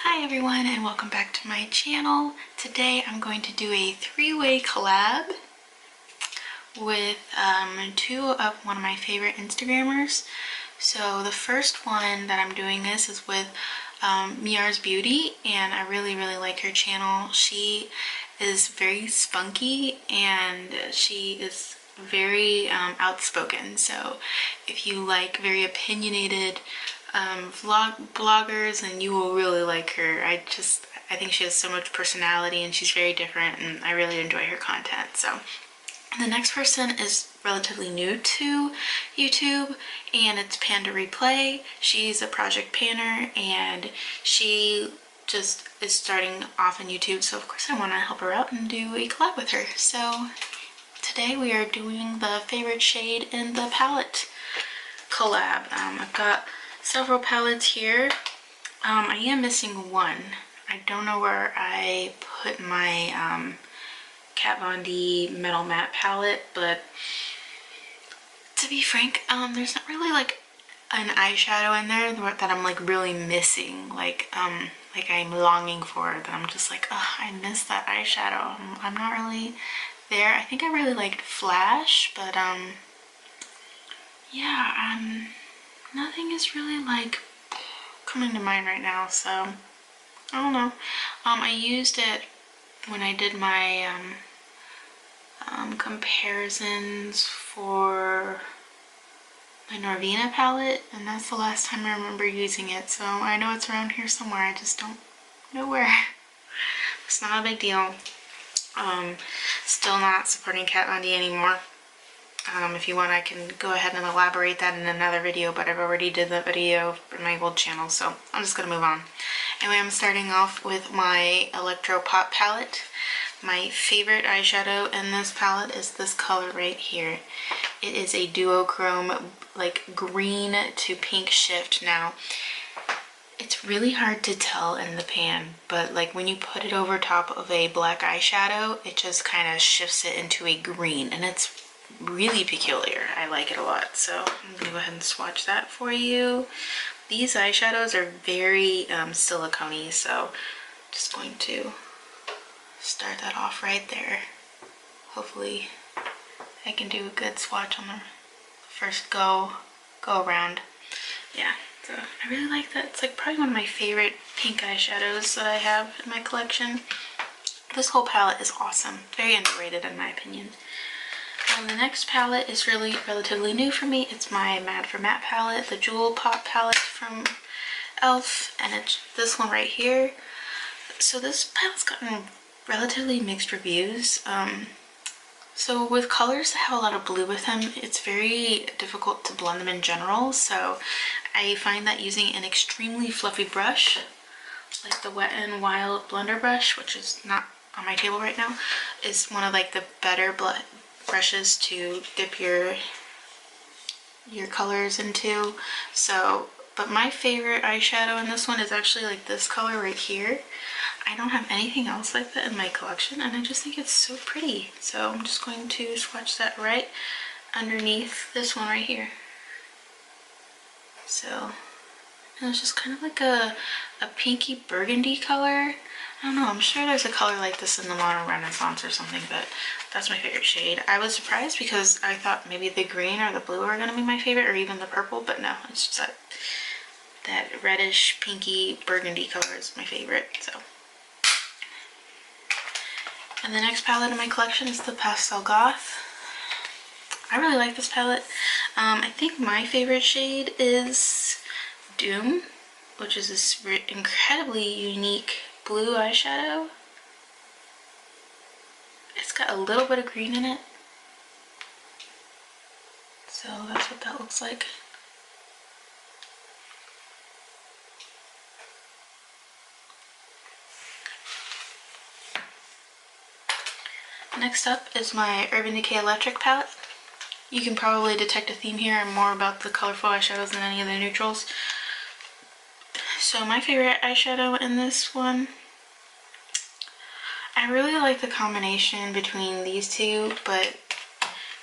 Hi everyone and welcome back to my channel. Today I'm going to do a three-way collab with two of one of my favorite Instagrammers. So the first one that I'm doing this is with Miar's Beauty, and I really like her channel. She is very spunky and she is very outspoken, so if you like very opinionated bloggers, and you will really like her. I think she has so much personality and she's very different, and I really enjoy her content. So the next person is relatively new to YouTube, and it's Panda Replay. She's a project panner and she just is starting off on YouTube, so of course I want to help her out and do a collab with her. So today we are doing the favorite shade in the palette collab. I've got several palettes here. I am missing one. I don't know where I put my Kat Von D Metal Matte palette, but to be frank, there's not really like an eyeshadow in there that I'm like really missing, like I'm longing for, that I'm just like, oh, I miss that eyeshadow. I'm not really there. I think I really liked Flash, but yeah, nothing is really like coming to mind right now, so I don't know. I used it when I did my comparisons for my Norvina palette, and that's the last time I remember using it, so I know it's around here somewhere. I just don't know where. It's not a big deal. Still not supporting Kat Von D anymore. If you want, I can go ahead and elaborate that in another video, but I've already did that video for my old channel, so I'm just gonna move on. Anyway, I'm starting off with my Electro Pop palette. My favorite eyeshadow in this palette is this color right here. It is a duochrome, like green to pink shift. Now, it's really hard to tell in the pan, but like when you put it over top of a black eyeshadow, it just kind of shifts it into a green, and it's really peculiar. I like it a lot, so I'm gonna go ahead and swatch that for you. These eyeshadows are very silicone-y, so just going to start that off right there. Hopefully I can do a good swatch on the first go around. Yeah, so I really like that. It's like probably one of my favorite pink eyeshadows that I have in my collection. This whole palette is awesome. Very underrated in my opinion. The next palette is really relatively new for me. It's my Mad for Matte palette, the Jewel Pop palette from e.l.f., and it's this one right here. So this palette's gotten relatively mixed reviews. So with colors that have a lot of blue with them, it's very difficult to blend them in general, so I find that using an extremely fluffy brush, like the Wet n Wild blender brush, which is not on my table right now, is one of like the better brushes to dip your colors into. So, but my favorite eyeshadow in this one is actually like this color right here. I don't have anything else like that in my collection, and I just think it's so pretty. So I'm just going to swatch that right underneath this one right here. So, and it's just kind of like a pinky burgundy color. I don't know, I'm sure there's a color like this in the Modern Renaissance or something, but that's my favorite shade. I was surprised because I thought maybe the green or the blue are gonna be my favorite, or even the purple, but no, it's just that reddish pinky burgundy color is my favorite. So, and the next palette in my collection is the Pastel Goth. I really like this palette. I think my favorite shade is Doom, which is this incredibly unique blue eyeshadow. It's got a little bit of green in it, so that's what that looks like. Next up is my Urban Decay Electric palette. You can probably detect a theme here. I'm more about the colorful eyeshadows than any of the neutrals. So my favorite eyeshadow in this one, I really like the combination between these two, but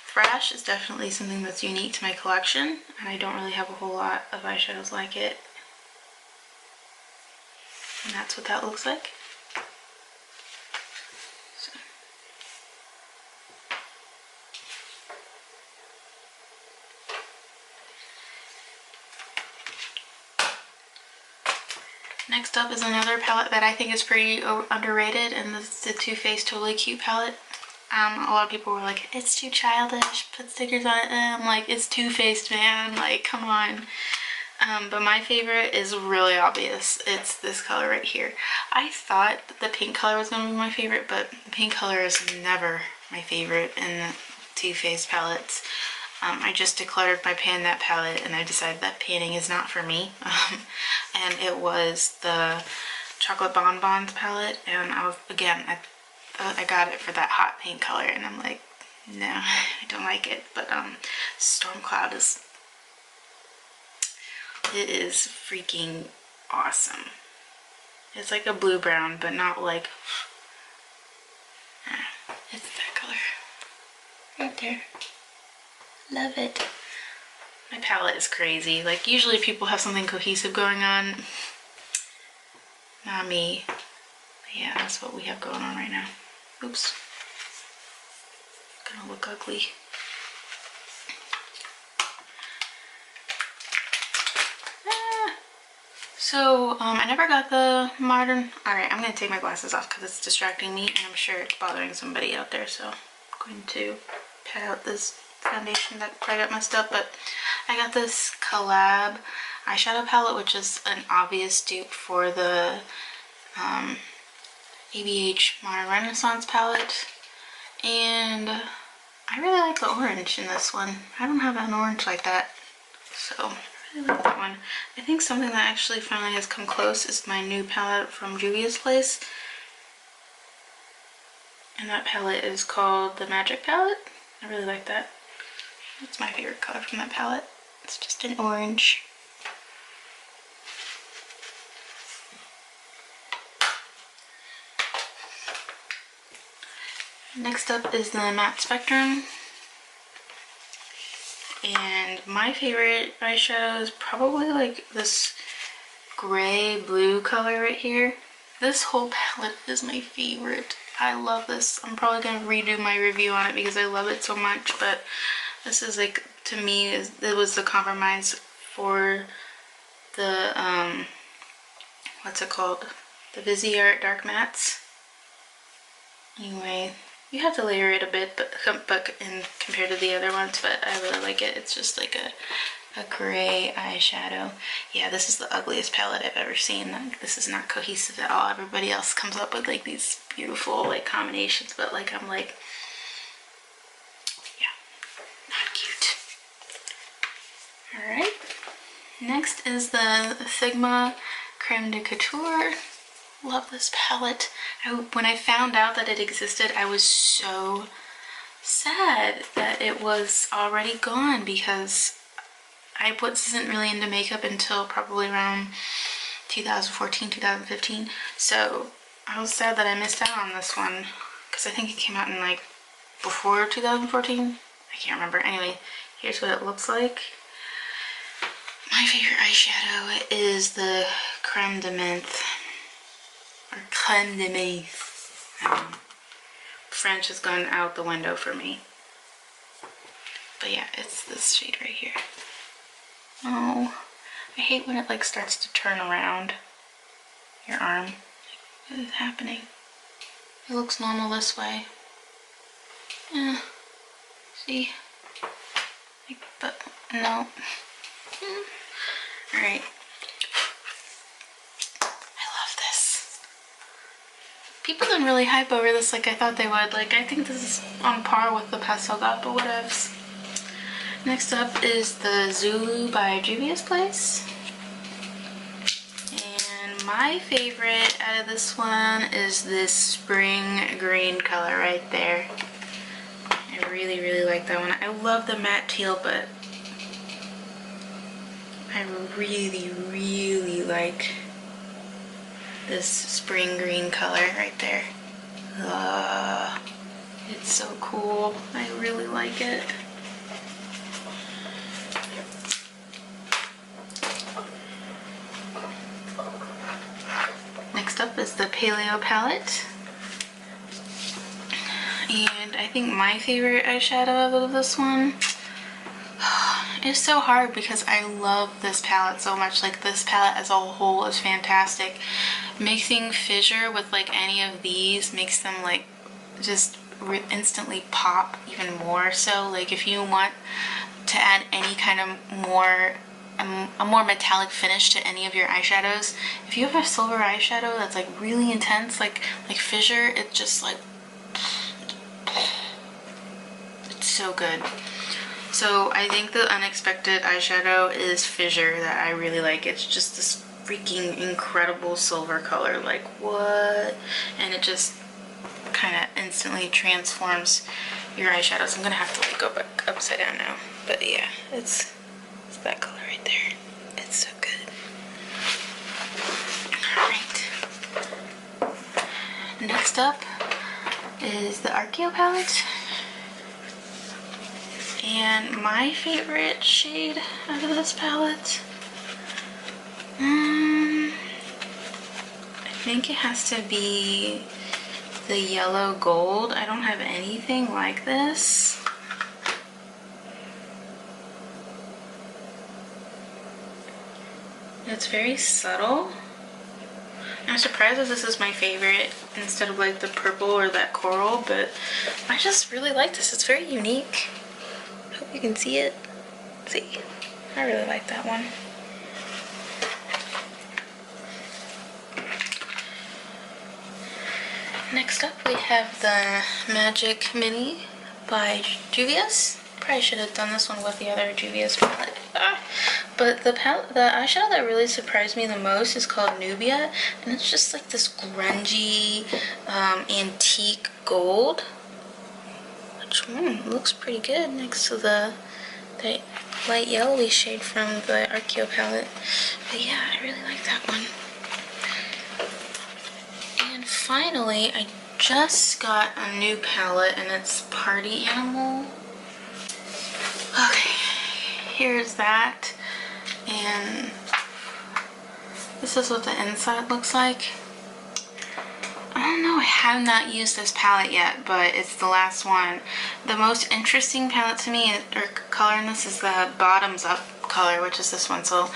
Thrash is definitely something that's unique to my collection, and I don't really have a whole lot of eyeshadows like it. And that's what that looks like. So. Next up is another palette that I think is pretty underrated, and this is the Too Faced Totally Cute palette. A lot of people were like, it's too childish, put stickers on it. And I'm like, it's Too Faced, man, like, come on. But my favorite is really obvious. It's this color right here. I thought the pink color was going to be my favorite, but the pink color is never my favorite in the Too Faced palettes. I just decluttered my pan that palette, and I decided that panning is not for me. And it was the Chocolate Bonbons palette, and I got it for that hot pink color, and I'm like, no, I don't like it. But Storm Cloud is freaking awesome. It's like a blue-brown, but not like, it's that color right there. Love it. My palette is crazy. Like, usually people have something cohesive going on. Not me. But yeah, that's what we have going on right now. Oops. Gonna look ugly. So, I never got the modern... Alright, I'm gonna take my glasses off because it's distracting me, and I'm sure it's bothering somebody out there, so I'm going to pat out this foundation that probably got messed up. But I got this Collab eyeshadow palette, which is an obvious dupe for the ABH Modern Renaissance palette, and I really like the orange in this one. I don't have an orange like that, so I really like that one. I think something that actually finally has come close is my new palette from Juvia's Place, and that palette is called the Magic Palette. I really like that. That's my favorite color from that palette. It's just an orange. Next up is the Matte Spectrum. And my favorite eyeshadow is probably like this gray blue color right here. This whole palette is my favorite. I love this. I'm probably going to redo my review on it because I love it so much, but this is like, to me, it was the compromise for the, what's it called? The Viseart Dark Mattes. Anyway, you have to layer it a bit, but compared to the other ones, but I really like it. It's just like a gray eyeshadow. Yeah, this is the ugliest palette I've ever seen. Like, this is not cohesive at all. Everybody else comes up with like these beautiful like combinations, but like I'm like, yeah, not cute. Alright, next is the Sigma Creme de Couture. Love this palette. When I found out that it existed, I was so sad that it was already gone, because I wasn't really into makeup until probably around 2014, 2015. So I was sad that I missed out on this one, because I think it came out in like before 2014. I can't remember. Anyway, here's what it looks like. My favorite eyeshadow is the Creme de Menthe. Or Creme de Menthe. French has gone out the window for me. But yeah, it's this shade right here. Oh, I hate when it like starts to turn around your arm. Like, what is happening? It looks normal this way. Yeah. See? Like, but no. Alright. People didn't really hype over this like I thought they would. Like, I think this is on par with the Pastel Dot, but whatevs. Next up is the Zulu by Juvia's Place. And my favorite out of this one is this spring green color right there. I really, really like that one. I love the matte teal, but I really, really like this spring green color right there. It's so cool. I really like it. Next up is the Paleo palette. And I think my favorite eyeshadow of this one is so hard because I love this palette so much. Like, this palette as a whole is fantastic. Mixing Fissure with like any of these makes them like just instantly pop even more. So like, if you want to add any kind of a more metallic finish to any of your eyeshadows, if you have a silver eyeshadow that's like really intense, like Fissure, it's just like, it's so good. So I think the Unexpected eyeshadow is Fissure that I really like. It's just this freaking incredible silver color, like what? And it just kind of instantly transforms your eyeshadows. I'm gonna have to like go back upside down now, but yeah, it's that color right there. It's so good. Alright, next up is the Archeo palette. And my favorite shade out of this palette, I think it has to be the Yellow Gold. I don't have anything like this. It's very subtle. I'm surprised that this is my favorite instead of like the purple or that coral, but I just really like this. It's very unique. Hope you can see it. See, I really like that one. Next up we have the Magic Mini by Juvia's. Probably should have done this one with the other Juvia's palette. But the eyeshadow that really surprised me the most is called Nubia, and it's just like this grungy antique gold, which looks pretty good next to the light yellowy shade from the Archeo palette. But yeah, I really like that one. And finally, I just got a new palette, and it's Party Animal. Okay, here's that, and this is what the inside looks like. I don't know, I have not used this palette yet, but it's the last one. The most interesting palette to me, or color in this, is the bottoms up color, which is this one. So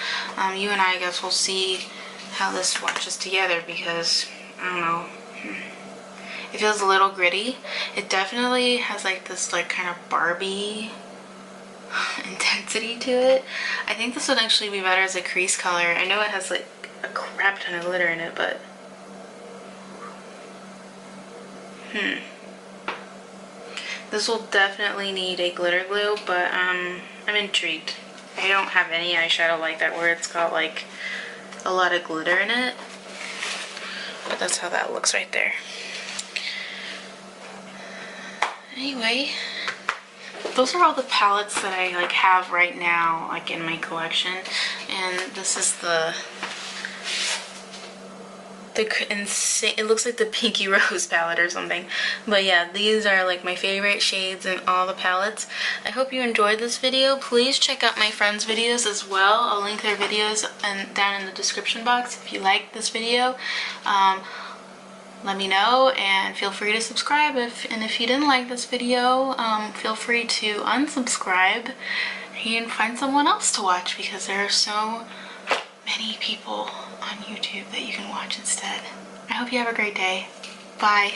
you and I guess we'll see how this watches together, because I don't know, it feels a little gritty. It definitely has like this like kind of Barbie intensity to it. I think this would actually be better as a crease color. I know it has like a crap ton of glitter in it, but this will definitely need a glitter glue, but I'm intrigued. I don't have any eyeshadow like that where it's got like a lot of glitter in it, but that's how that looks right there. Anyway, those are all the palettes that I like have right now, like in my collection, and this is the insane, it looks like the Pinky Rose palette or something. But yeah, these are like my favorite shades in all the palettes. I hope you enjoyed this video. Please check out my friends' videos as well. I'll link their videos down in the description box. If you liked this video, let me know, and feel free to subscribe. And if you didn't like this video, feel free to unsubscribe and find someone else to watch, because there are so many people on YouTube that you can watch instead. I hope you have a great day. Bye.